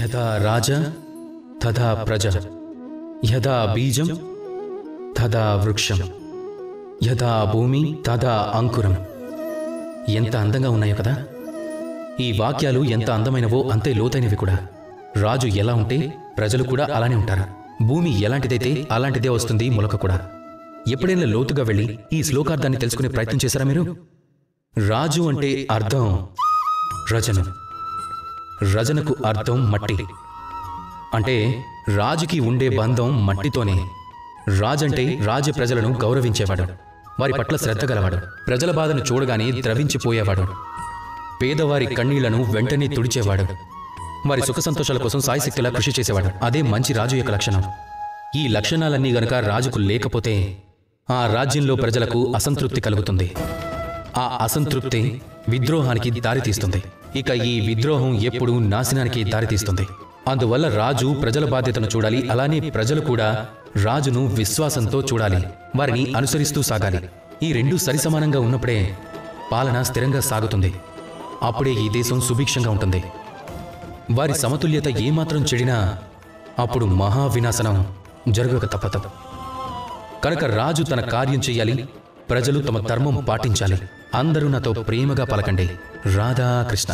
యథా రాజ తథా ప్రజ, యథా బీజం తథా వృక్షం, యథా భూమి తథా అంకురం. ఎంత అందంగా ఉన్నాయో కదా. ఈ వాక్యాలు ఎంత అందమైనవో అంతే లోతైనవి కూడా. రాజు ఎలా ఉంటే ప్రజలు కూడా అలానే ఉంటారు. భూమి ఎలాంటిదైతే అలాంటిదే వస్తుంది మొలక కూడా. ఎప్పుడైనా లోతుగా వెళ్ళి ఈ శ్లోకార్థాన్ని తెలుసుకునే ప్రయత్నం చేశారా మీరు? రాజు అంటే అర్థం రజను, రజనకు అర్థం మట్టి. అంటే రాజుకి ఉండే బంధం మట్టితోనే. రాజంటే రాజ ప్రజలను గౌరవించేవాడు, వారి పట్ల శ్రద్ధ గలవాడు, ప్రజల బాధను చూడగానే ద్రవించిపోయేవాడు, పేదవారి కన్నీళ్లను వెంటనే తుడిచేవాడు, వారి సుఖ సంతోషాల కోసం సాయశక్తిలా కృషి చేసేవాడు. అదే మంచి రాజు యొక్క లక్షణం. ఈ లక్షణాలన్నీ గనక రాజుకు లేకపోతే ఆ రాజ్యంలో ప్రజలకు అసంతృప్తి కలుగుతుంది. ఆ అసంతృప్తి విద్రోహానికి దారితీస్తుంది. ఇక ఈ విద్రోహం ఎప్పుడూ నాశనానికి దారితీస్తుంది. అందువల్ల రాజు ప్రజల బాధ్యతను చూడాలి, అలానే ప్రజలు కూడా రాజును విశ్వాసంతో చూడాలి, వారిని అనుసరిస్తూ సాగాలి. ఈ రెండూ సరిసమానంగా ఉన్నప్పుడే పాలన స్థిరంగా సాగుతుంది. అప్పుడే ఈ దేశం సుభిక్షంగా ఉంటుంది. వారి సమతుల్యత ఏమాత్రం చెడినా అప్పుడు మహావినాశనం జరగక తప్పదు. కనుక రాజు తన కార్యం చెయ్యాలి, ప్రజలు తమ ధర్మం పాటించాలి. అందరూ నాతో ప్రేమగా పలకండి, రాధాకృష్ణ.